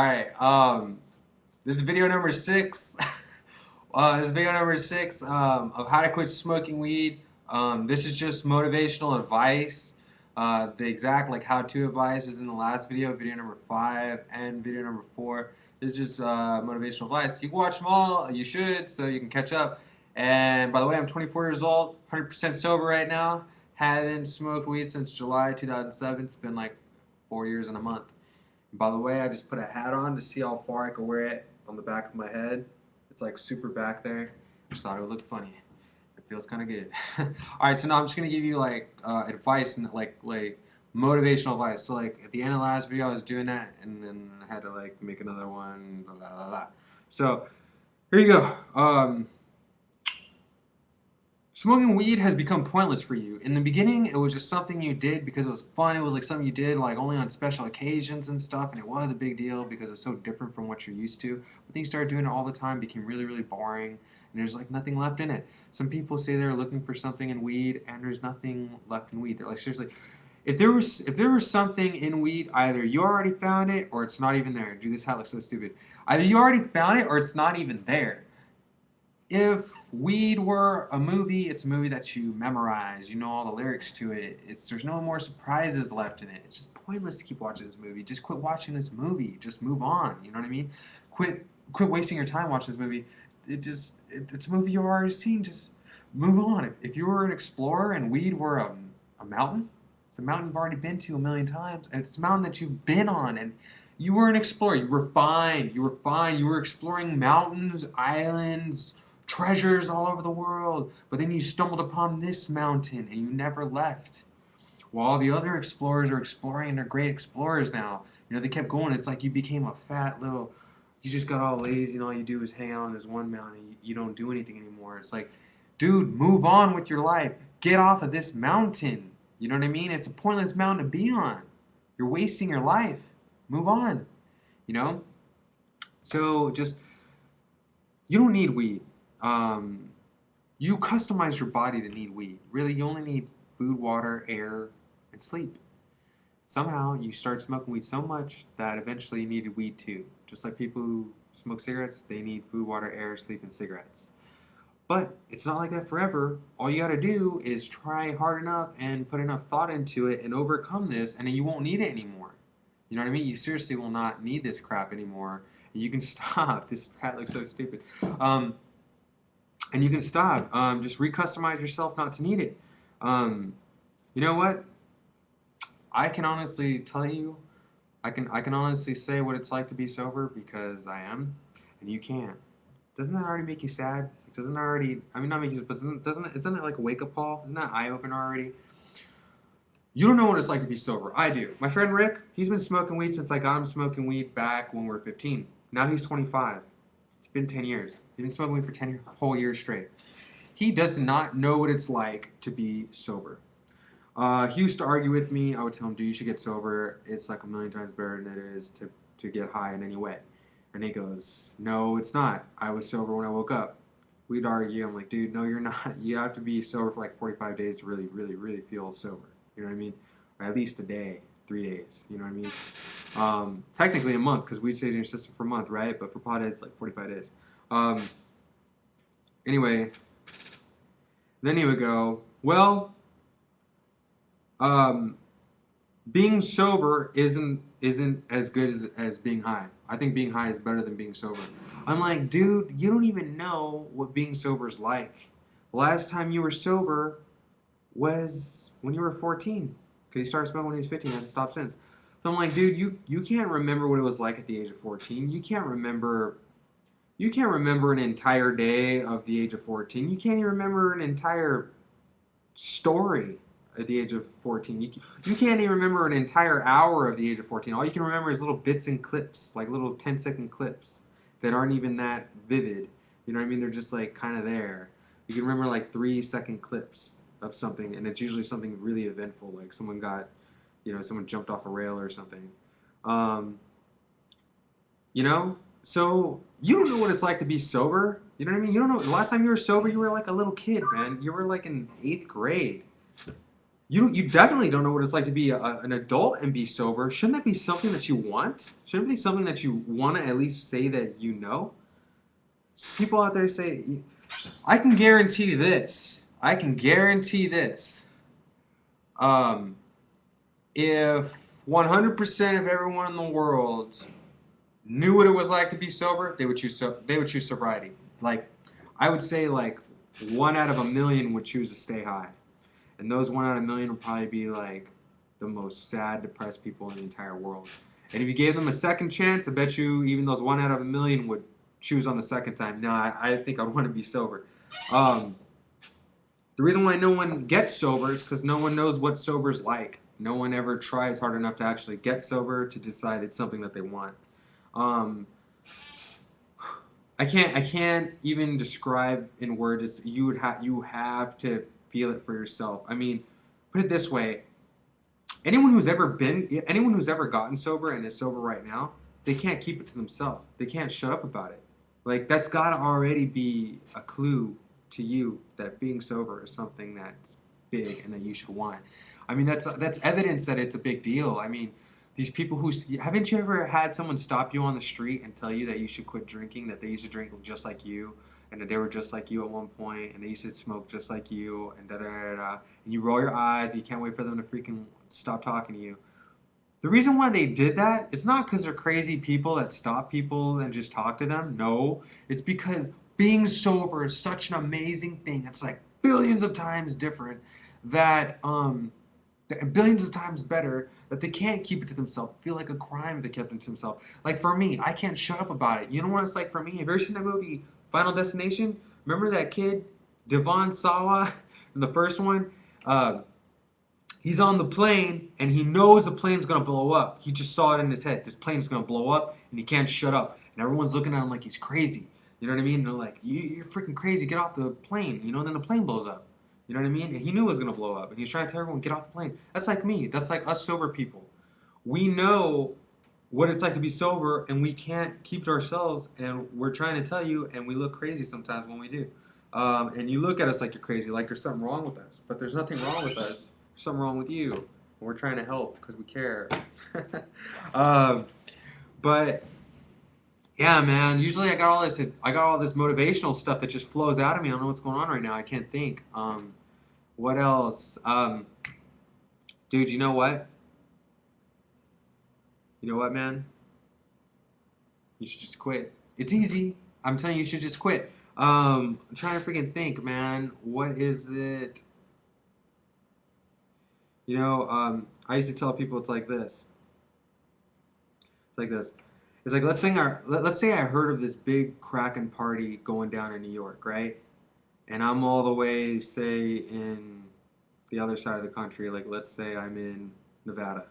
Alright, this is video number 6. This is video number 6 of how to quit smoking weed. This is just motivational advice. The exact how-to advice is in the last video, video number 5 and video number 4. This is just motivational advice. You can watch them all, you should, so you can catch up. And by the way, I'm 24 years old, 100% sober right now. Hadn't smoked weed since July 2007. It's been like 4 years and a month. And by the way, I just put a hat on to see how far I could wear it on the back of my head. It's like super back there. Just thought it would look funny. It feels kind of good. Alright, so now I'm just going to give you advice and like motivational advice. So like at the end of the last video I was doing that and then I had to make another one. Blah, blah, blah. So here you go. Smoking weed has become pointless for you. In the beginning, it was just something you did because it was fun. It was like something you did only on special occasions and stuff, and it was a big deal because it was so different from what you're used to. But then you started doing it all the time, became really, really boring, and there's nothing left in it. Some people say they're looking for something in weed, and there's nothing left in weed. They're like, seriously, if there was something in weed, either you already found it or it's not even there. Dude, this hat looks so stupid. Either you already found it or it's not even there. If weed were a movie, it's a movie that you memorize. You know all the lyrics to it. There's no more surprises left in it. It's just pointless to keep watching this movie. Just quit watching this movie. Just move on. You know what I mean? Quit wasting your time watching this movie. It's a movie you've already seen. Just move on. If you were an explorer and weed were a mountain, it's a mountain you've already been to a million times, and it's a mountain that you've been on, and you were an explorer. You were fine. You were fine. You were exploring mountains, islands, treasures all over the world, but then you stumbled upon this mountain and you never left. While all the other explorers are exploring and they're great explorers now, they kept going. It's like you became a fat little, you just got all lazy and all you do is hang out on this one mountain. You don't do anything anymore. It's like, dude, move on with your life. Get off of this mountain. You know what I mean? It's a pointless mountain to be on. You're wasting your life. Move on. So just, you don't need weed. You customize your body to need weed. Really, you only need food, water, air, and sleep. Somehow, you start smoking weed so much that eventually you needed weed too. Just like people who smoke cigarettes, they need food, water, air, sleep, and cigarettes. But it's not like that forever. All you gotta do is try hard enough and put enough thought into it and overcome this, and then you won't need it anymore. You know what I mean? You seriously will not need this crap anymore. You can stop. This hat looks so stupid. And you can stop. Just recustomize yourself not to need it. You know what? I can honestly tell you, I can honestly say what it's like to be sober because I am, and you can't. Doesn't that already make you sad? Doesn't it already? I mean, not make you, but isn't it like a wake up call? Isn't that eye opener already? You don't know what it's like to be sober. I do. My friend Rick, he's been smoking weed since I got him smoking weed back when we were 15. Now he's 25. It's been 10 years. He's been smoking weed for 10 whole years straight. He does not know what it's like to be sober. He used to argue with me. I would tell him, dude, you should get sober. It's like a million times better than it is to get high in any way. And he goes, no, it's not. I was sober when I woke up. We'd argue. I'm like, dude, no, you're not. You have to be sober for like 45 days to really, really, really feel sober. You know what I mean? Or at least a day, 3 days. You know what I mean? Technically a month because weed stays in your system for a month, right? But for potheads, it's like 45 days. Anyway, then he would go, well, being sober isn't as good as being high. I think being high is better than being sober. I'm like, dude, you don't even know what being sober is like. The last time you were sober was when you were 14. Because he started smoking when he was 15 and hasn't stopped since. So I'm like, dude, you can't remember what it was like at the age of 14. You can't remember an entire day of the age of 14. You can't even remember an entire story at the age of 14. You can't even remember an entire hour of the age of 14. All you can remember is little bits and clips, like little 10-second clips that aren't even that vivid. You know what I mean? They're just kind of there. You can remember 3-second clips of something, and it's usually something really eventful, like someone jumped off a rail or something. So you don't know what it's like to be sober. You know what I mean? You don't know. The last time you were sober, you were like a little kid, man. You were like in 8th grade. You definitely don't know what it's like to be an adult and be sober. Shouldn't that be something that you want? Shouldn't it be something that you want to at least say that you know? People out there say, I can guarantee this. I can guarantee this. Um, if 100% of everyone in the world knew what it was like to be sober, they would choose sobriety. Like, I would say like 1 out of 1 million would choose to stay high. And those 1 out of 1 million would probably be like the most sad, depressed people in the entire world. And if you gave them a second chance, I bet you even those 1 out of 1 million would choose on the second time. No, I think I'd want to be sober. Um, the reason why no one gets sober is because no one knows what sober's like. No one ever tries hard enough to actually get sober to decide it's something that they want. Um, I can't even describe in words. You have to feel it for yourself. I mean, put it this way: anyone who's ever gotten sober and is sober right now, they can't keep it to themselves. They can't shut up about it. Like that's got to already be a clue to you that being sober is something that's big and that you should want. I mean, that's evidence that it's a big deal. I mean, these people who haven't you ever had someone stop you on the street and tell you that you should quit drinking, that they used to drink just like you, and that they were just like you at one point, and they used to smoke just like you, and da da da da. And you roll your eyes, you can't wait for them to freaking stop talking to you. The reason why they did that, it's not because they're crazy people that stop people and just talk to them. No, it's because being sober is such an amazing thing. It's like billions of times different that billions of times better that they can't keep it to themselves. Feel like a crime if they kept it to themselves. Like for me, I can't shut up about it. You know what it's like for me? Have you ever seen that movie Final Destination? Remember that kid, Devon Sawa, in the first one? Uh, He's on the plane and he knows the plane's gonna blow up. He just saw it in his head. This plane's gonna blow up and he can't shut up. And everyone's looking at him like he's crazy. You know what I mean? And they're like, you're freaking crazy. Get off the plane. You know, and then the plane blows up. You know what I mean? And he knew it was gonna blow up. And he's trying to tell everyone, get off the plane. That's like me. That's like us sober people. We know what it's like to be sober and we can't keep it to ourselves. And we're trying to tell you, and we look crazy sometimes when we do. And you look at us like you're crazy, like there's something wrong with us. But there's nothing wrong with us. There's something wrong with you. We're trying to help because we care. um, but yeah, man. Usually I got all this motivational stuff that just flows out of me. I don't know what's going on right now. I can't think. What else? Dude, you know what? You know what, man? You should just quit. It's easy. I'm telling you, you should just quit. I'm trying to freaking think, man. What is it? I used to tell people it's like this. It's like this. It's like let's say I heard of this big cracking party going down in New York, right? And I'm all the way, say, in the other side of the country. Like let's say I'm in Nevada,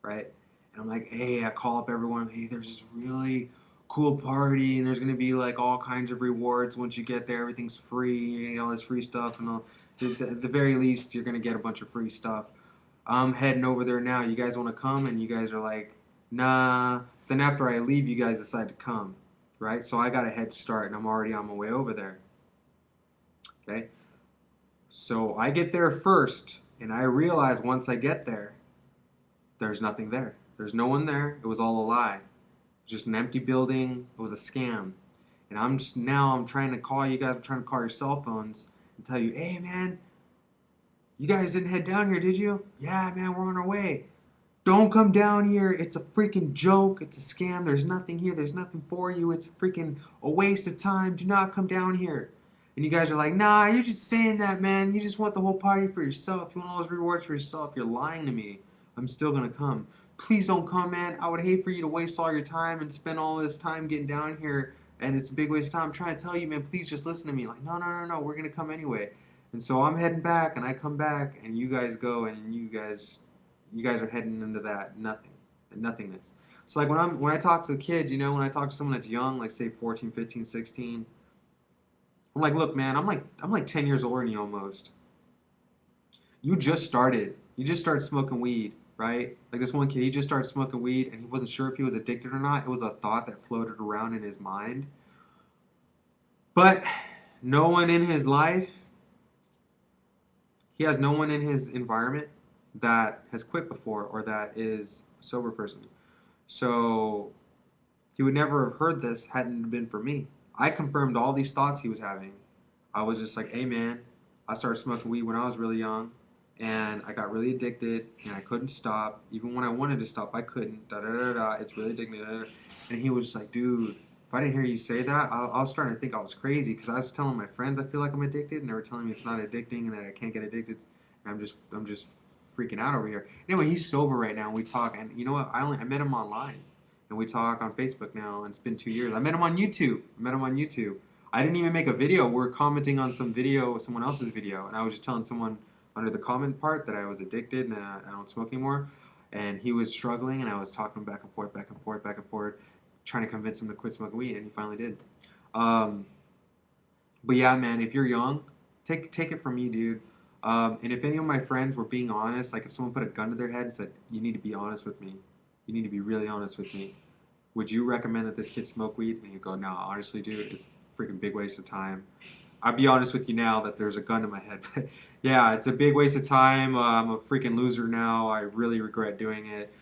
right? And I'm like, hey, I call up everyone. Hey, there's this really cool party, and there's gonna be like all kinds of rewards once you get there. Everything's free, you get all this free stuff, and at the very least, you're gonna get a bunch of free stuff. I'm heading over there now. You guys want to come? And you guys are like, nah. Then after I leave, you guys decide to come, right? So I got a head start, and I'm already on my way over there. Okay. So I get there first, and I realize once I get there, there's nothing there. There's no one there. It was all a lie. Just an empty building. It was a scam. And I'm trying to call you guys. I'm trying to call your cell phones and tell you, hey man, you guys didn't head down here, did you? Yeah, man, we're on our way. Don't come down here. It's a freaking joke. It's a scam. There's nothing here. There's nothing for you. It's freaking a waste of time. Do not come down here. And you guys are like, nah, you're just saying that, man. You just want the whole party for yourself. You want all those rewards for yourself. You're lying to me. I'm still going to come. Please don't come, man. I would hate for you to waste all your time and spend all this time getting down here. And it's a big waste of time. I'm trying to tell you, man, please just listen to me. Like, no, no, no, no. We're going to come anyway. And so I'm heading back, and I come back, and you guys go, and you guys are heading into that nothingness. So like when I talk to kids, when I talk to someone that's young, like say 14, 15, 16, I'm like, look, man, I'm like 10 years older than you almost. You just started. You just started smoking weed, right? Like this one kid, he just started smoking weed, and he wasn't sure if he was addicted or not. It was a thought that floated around in his mind. But no one in his life, he has no one in his environment that has quit before or that is a sober person. So he would never have heard this hadn't it been for me. I confirmed all these thoughts he was having. I was just like, hey man, I started smoking weed when I was really young, and I got really addicted, and I couldn't stop. Even when I wanted to stop, I couldn't. Da da da da. It's really addicting. Da, da, da. And he was just like, dude, if I didn't hear you say that, I was starting to think I was crazy because I was telling my friends I feel like I'm addicted, and they were telling me it's not addicting and that I can't get addicted. And I'm just freaking out over here. Anyway, he's sober right now, and we talk. And you know what? I met him online, and we talk on Facebook now. And it's been 2 years. I met him on YouTube. I didn't even make a video. We're commenting on some video, someone else's video, and I was just telling someone under the comment part that I was addicted and I don't smoke anymore. And he was struggling, and I was talking back and forth, back and forth, back and forth, trying to convince him to quit smoking weed, and he finally did. Um, but yeah, man, if you're young, take it from me, dude. And if any of my friends were being honest, like if someone put a gun to their head and said, "You need to be honest with me. You need to be really honest with me. Would you recommend that this kid smoke weed?" And you go, "No, honestly, dude, it's a freaking big waste of time." I'll be honest with you now that there's a gun in my head. But yeah, it's a big waste of time. I'm a freaking loser now. I really regret doing it.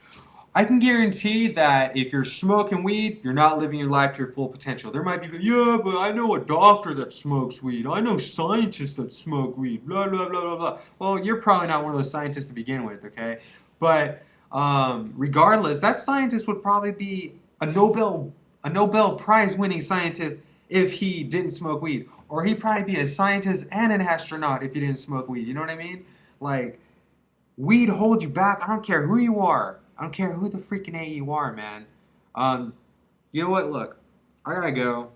I can guarantee that if you're smoking weed, you're not living your life to your full potential. There might be, yeah, but I know a doctor that smokes weed. I know scientists that smoke weed. Blah blah blah blah blah. Well, you're probably not one of those scientists to begin with, okay? But regardless, that scientist would probably be a Nobel Prize winning scientist if he didn't smoke weed, or he'd probably be a scientist and an astronaut if he didn't smoke weed. You know what I mean? Like weed holds you back. I don't care who you are. I don't care who the freaking A you are, man. Um, you know what? Look, I gotta go.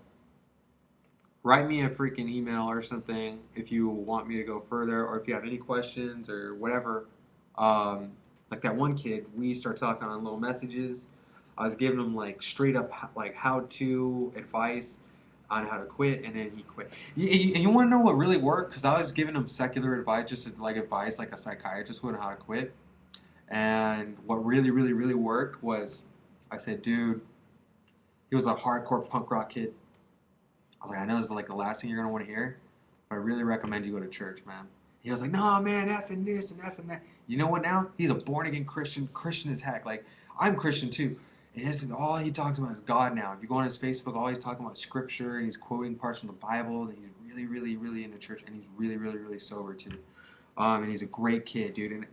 Write me a freaking email or something if you want me to go further, or if you have any questions or whatever. Um, like that one kid, we start talking on little messages. I was giving him like straight up like how to advice on how to quit, and then he quit. You want to know what really worked? Because I was giving him secular advice, just like advice like a psychiatrist would on how to quit. And what really, really, really worked was I said, dude, he was a hardcore punk rock kid. I was like, I know this is like the last thing you're gonna want to hear, but I really recommend you go to church, man. He was like, no, man, effing this and effing that. You know what now? He's a born again Christian, Christian as heck. Like, I'm Christian too. And all he talks about is God now. If you go on his Facebook, all he's talking about is scripture, and he's quoting parts from the Bible, and he's really, really, really into church, and he's really, really, really sober too. And he's a great kid, dude. And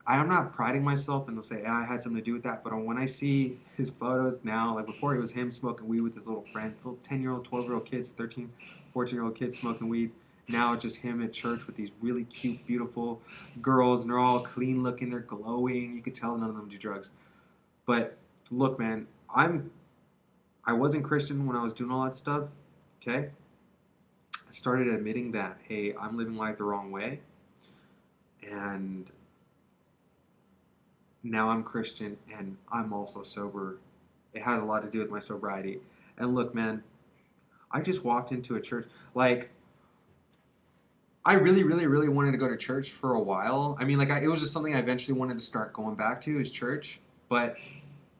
I'm not priding myself and they'll say, yeah, I had something to do with that. But when I see his photos now, like before it was him smoking weed with his little friends, little 10-year-old, 12-year-old kids, 13, 14-year-old kids smoking weed. Now it's just him at church with these really cute, beautiful girls, and they're all clean looking, they're glowing. You could tell none of them do drugs. But look, man, I wasn't Christian when I was doing all that stuff. Okay? I started admitting that, hey, I'm living life the wrong way. And now I'm Christian and I'm also sober. It has a lot to do with my sobriety. And look, man, I just walked into a church. Like, I really, really, really wanted to go to church for a while. I mean, like, it was just something I eventually wanted to start going back to is church. But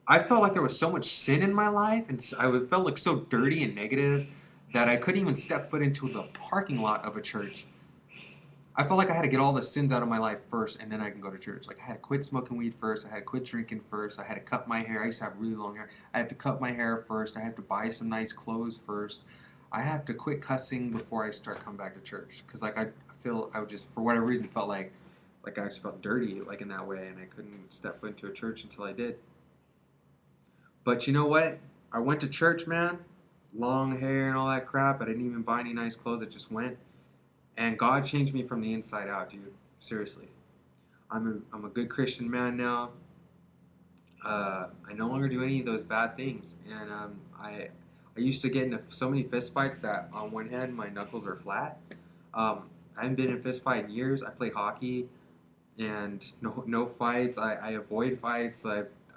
I felt like there was so much sin in my life, and I felt like so dirty and negative that I couldn't even step foot into the parking lot of a church. I felt like I had to get all the sins out of my life first, and then I can go to church. Like I had to quit smoking weed first. I had to quit drinking first. I had to cut my hair. I used to have really long hair. I had to cut my hair first. I had to buy some nice clothes first. I have to quit cussing before I start coming back to church. Because like I feel I would just for whatever reason felt like I just felt dirty like in that way, and I couldn't step foot into a church until I did. But you know what? I went to church, man. Long hair and all that crap. I didn't even buy any nice clothes. I just went. And God changed me from the inside out, dude. Seriously. I'm a good Christian man now. I no longer do any of those bad things. And I used to get into so many fist fights that on one hand my knuckles are flat. I haven't been in a fist fight in years. I play hockey and no fights. I avoid fights.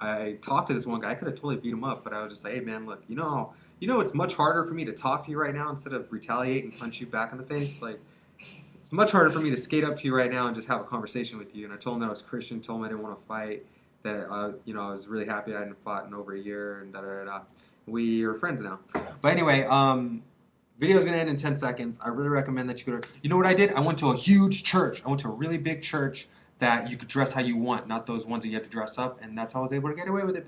I talked to this one guy. I could have totally beat him up, but I was just like, hey man, look, it's much harder for me to talk to you right now instead of retaliate and punch you back in the face. Like it's much harder for me to skate up to you right now and just have a conversation with you. And I told him that I was Christian, told him I didn't want to fight, that I was really happy I hadn't fought in over a year, and da da da. We are friends now. But anyway, video's gonna end in 10 seconds. I really recommend that you go to. You know what I did? I went to a huge church. I went to a really big church that you could dress how you want, not those ones that you have to dress up, and that's how I was able to get away with it.